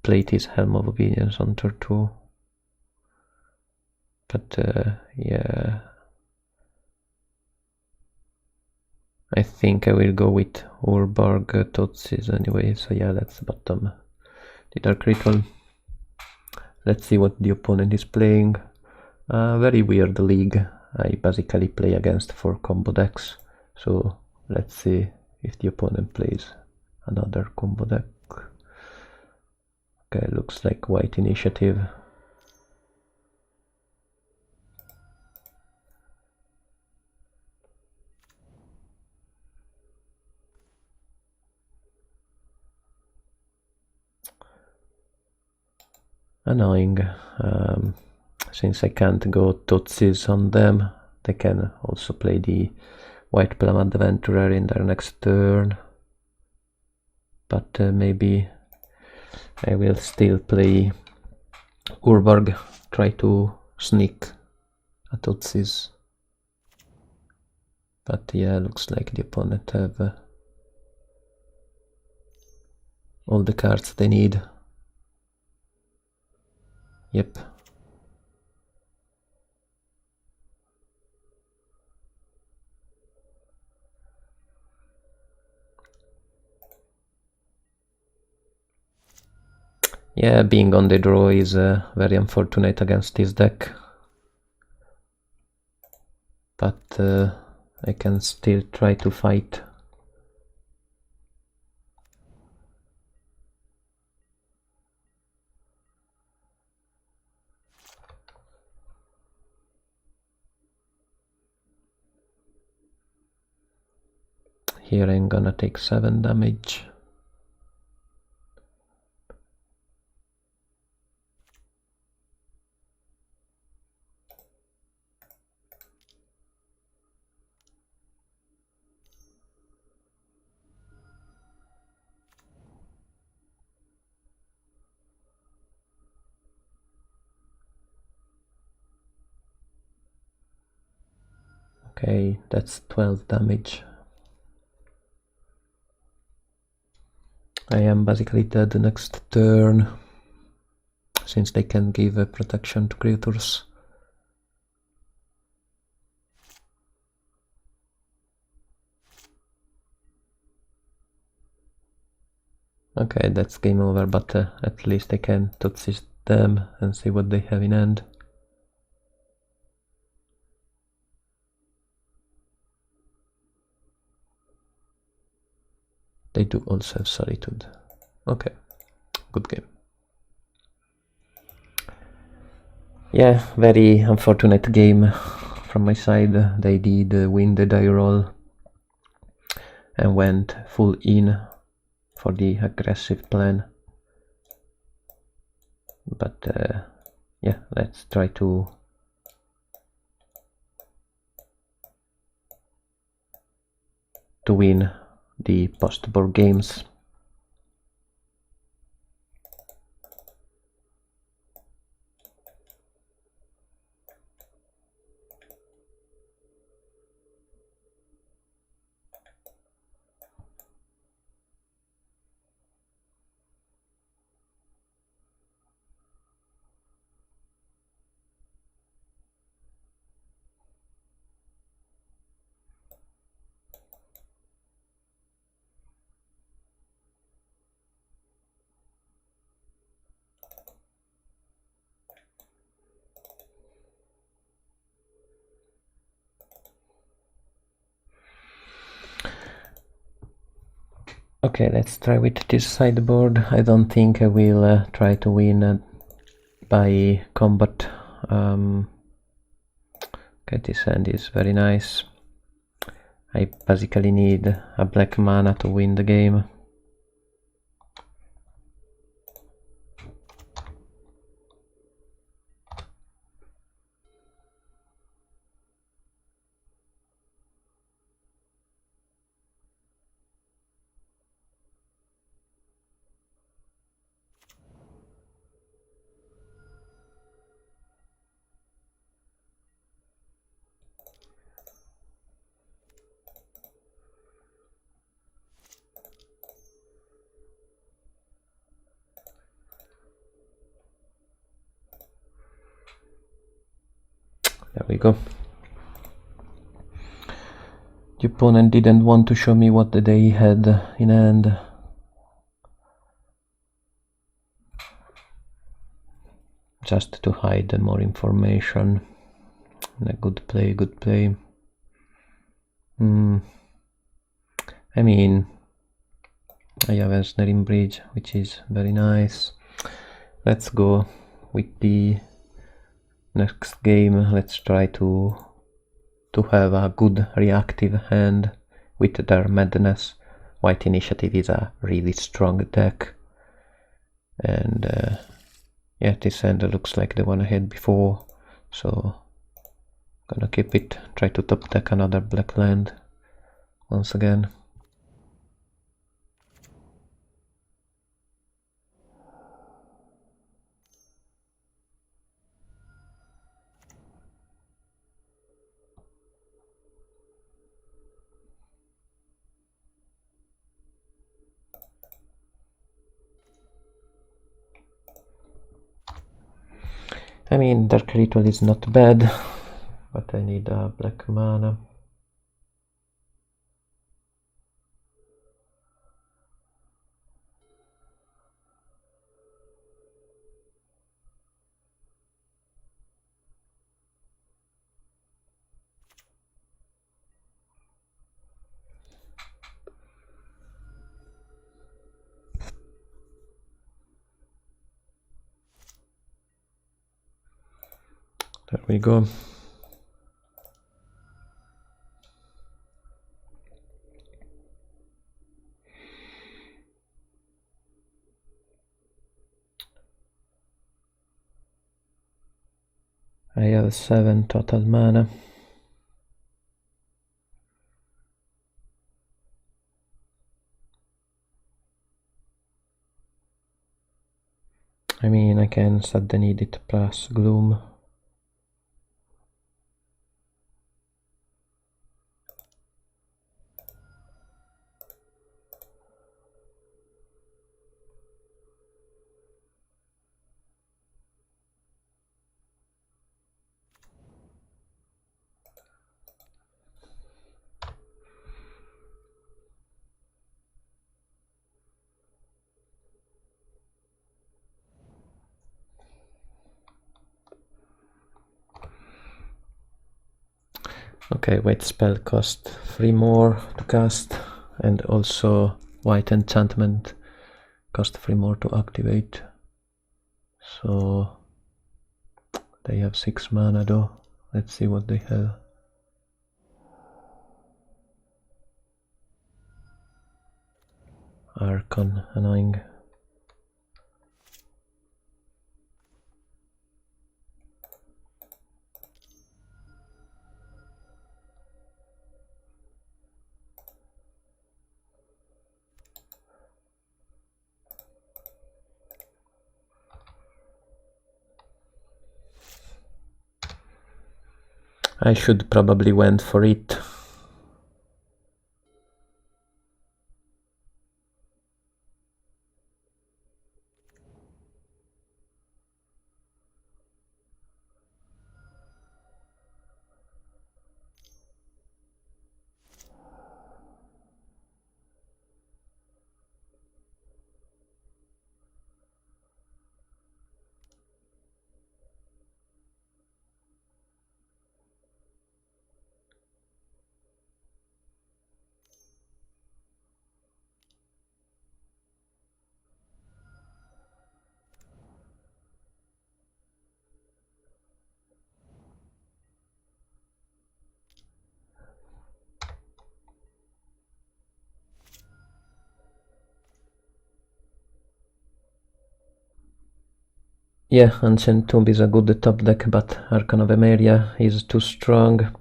play this Helm of Obedience on turn 2. But yeah, I think I will go with Urborg T.E.S anyway, so yeah, let's bottom the Dark Ritual. Let's see what the opponent is playing. Very weird league. I basically play against 4 combo decks, so let's see if the opponent plays another combo deck. Okay, looks like white initiative. Annoying. Since I can't go T.E.S on them, they can also play the White Plum Adventurer in their next turn. But maybe I will still play Urborg, try to sneak a T.E.S. But yeah, looks like the opponent have all the cards they need. Yep. Yeah, being on the draw is very unfortunate against this deck. But I can still try to fight. Here I'm gonna take 7 damage. Okay, that's 12 damage. I am basically dead the next turn, since they can give protection to creatures. Okay, that's game over, but at least I can T.E.S them and see what they have in hand. They do also have Solitude. Okay, good game. Yeah, very unfortunate game from my side. They did win the die roll and went full in for the aggressive plan. But yeah, let's try to win the post-board games. Okay, let's try with this sideboard. I don't think I will try to win by combat. Okay, this hand is very nice. I basically need a black mana to win the game. There we go. The opponent didn't want to show me what they had in hand. Just to hide more information. Good play, good play. I mean, I have a snaring bridge, which is very nice. Let's go with the next game. Let's try to have a good reactive hand with their madness. White Initiative is a really strong deck, and yeah, this hand looks like the one I had before, so gonna keep it. Try to top deck another black land once again. I mean, Dark Ritual is not bad, but I need a black mana. There we go. I have 7 total mana. I mean, I can set the needed plus Gloom. Okay, white spell cost 3 more to cast, and also white enchantment cost 3 more to activate. So they have 6 mana though. Let's see what they have. Archon, annoying. I should probably went for it. Yeah, Ancient Tomb is a good top deck, but Archon of Emeria is too strong.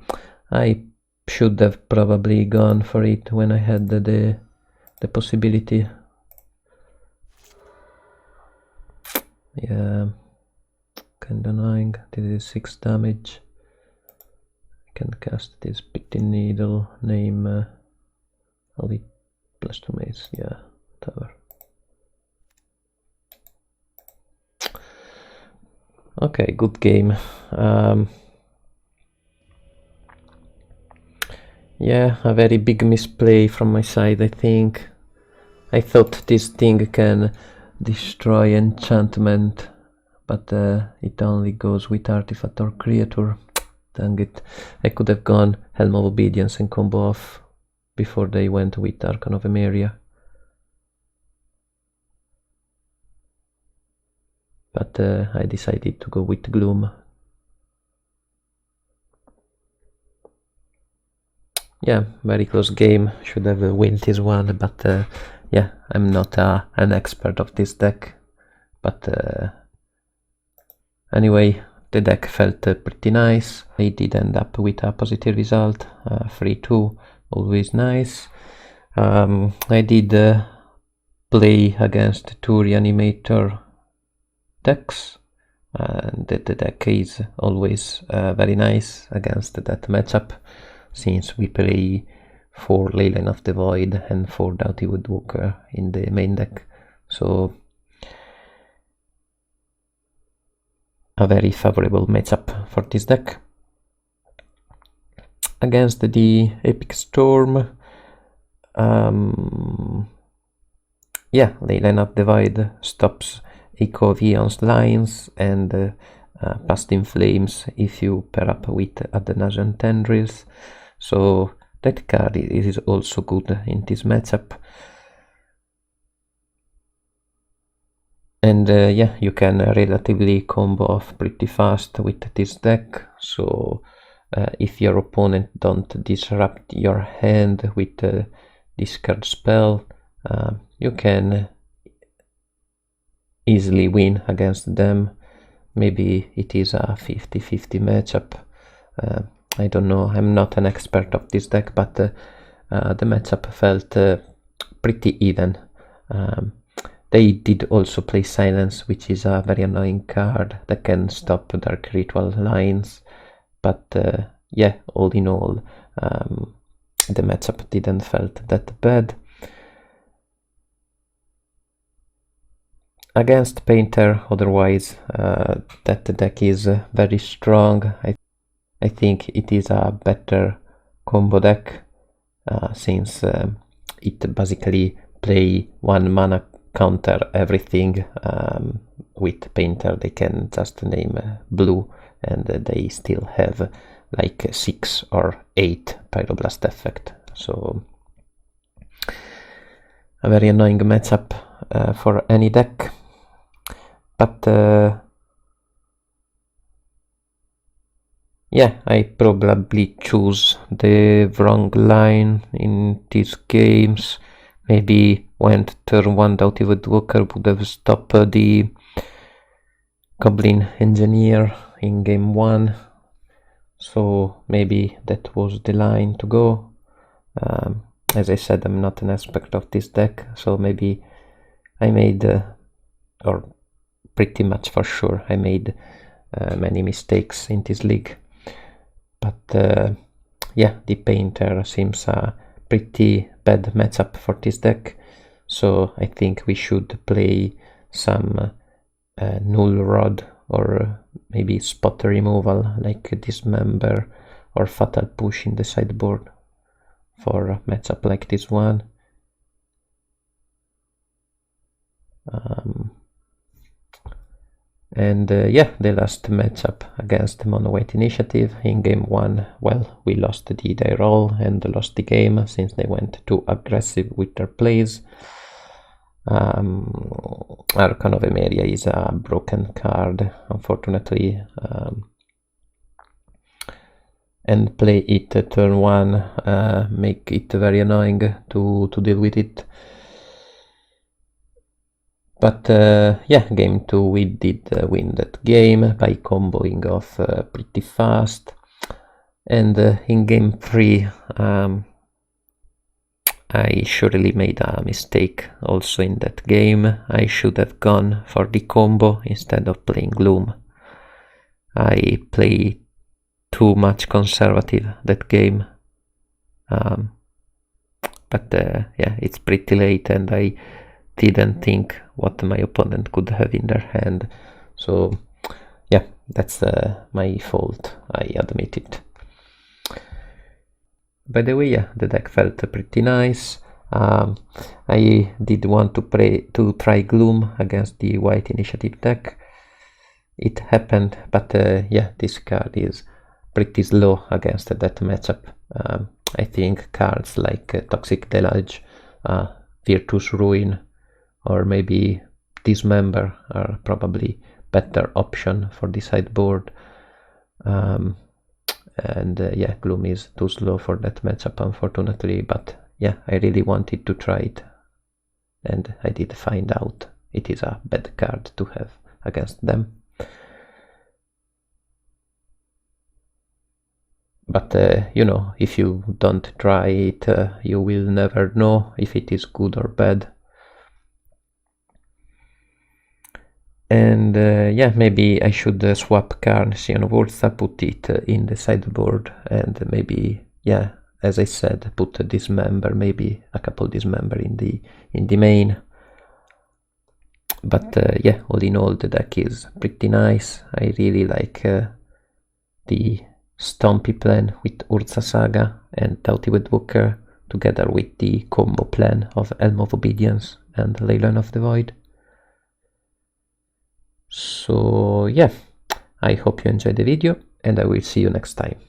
I should have probably gone for it when I had the possibility. Yeah, kinda annoying. This is 6 damage. I can cast this Pity Needle, name only +2 mace, yeah, whatever. Okay, good game. Yeah, a very big misplay from my side, I think. I thought this thing can destroy enchantment, but it only goes with artifact or creature. Dang it. I could have gone Helm of Obedience and combo off before they went with Archon of Emeria. But I decided to go with Gloom. Yeah, very close game. Should have win this one, but yeah, I'm not an expert of this deck. But anyway, the deck felt pretty nice. I did end up with a positive result, 3-2, always nice. I did play against 2 Reanimator decks, and the deck is always very nice against that matchup, since we play 4 Leyline of the Void and 4 Doughty Woodwalker in the main deck, so a very favorable matchup for this deck. Against the Epic Storm, yeah, Leyline of the Void stops Echo of Eon's lines and Past in Flames if you pair up with Adenasian Tendrils, so that card is also good in this matchup. And yeah, you can relatively combo off pretty fast with this deck, so if your opponent don't disrupt your hand with a discard spell, you can easily win against them. Maybe it is a 50-50 matchup. I don't know, I'm not an expert of this deck, but the matchup felt pretty even. They did also play Silence, which is a very annoying card that can stop Dark Ritual lines, but yeah, all in all, the matchup didn't felt that bad. Against Painter, otherwise, that deck is very strong. I think it is a better combo deck, since it basically play 1 mana counter everything. With Painter they can just name blue and they still have like 6 or 8 Pyroblast effect, so a very annoying matchup for any deck. But yeah, I probably choose the wrong line in these games. Maybe went turn 1 Doughty Woodwalker would have stopped the Goblin Engineer in game 1. So maybe that was the line to go. As I said, I'm not an expert of this deck, so maybe I made, or pretty much for sure, I made many mistakes in this league. But yeah, the Painter seems a pretty bad matchup for this deck, so I think we should play some Null Rod or maybe Spot Removal like Dismember or Fatal Push in the sideboard for a matchup like this one. And yeah, the last matchup against Mono White Initiative in game 1, well, we lost the die roll and lost the game since they went too aggressive with their plays. Archon of Emeria is a broken card, unfortunately, and play it turn 1 make it very annoying to deal with it. But yeah, game 2 we did win that game by comboing off pretty fast. And in game 3 I surely made a mistake also in that game. I should have gone for the combo instead of playing Gloom. I played too much conservative that game. But yeah, it's pretty late and I didn't think what my opponent could have in their hand. So yeah, that's my fault, I admit it. By the way, yeah, the deck felt pretty nice. I did want to try Gloom against the White Initiative deck. It happened, but yeah, this card is pretty slow against that matchup. I think cards like Toxic Deluge, Virtus Ruin, or maybe Dismember are probably better option for the sideboard. And yeah, Gloom is too slow for that matchup, unfortunately, but yeah, I really wanted to try it, and I did find out it is a bad card to have against them. But you know, if you don't try it, you will never know if it is good or bad. And yeah, maybe I should swap Carnation Wurza, put it in the sideboard, and maybe, yeah, as I said, put a Dismember, maybe a couple Dismember in the main. But yeah, all in all, the deck is pretty nice. I really like the Stompy plan with Urza Saga and Doughty Woodwalker, together with the combo plan of Helm of Obedience and Leyline of the Void. So yeah, I hope you enjoyed the video, and I will see you next time.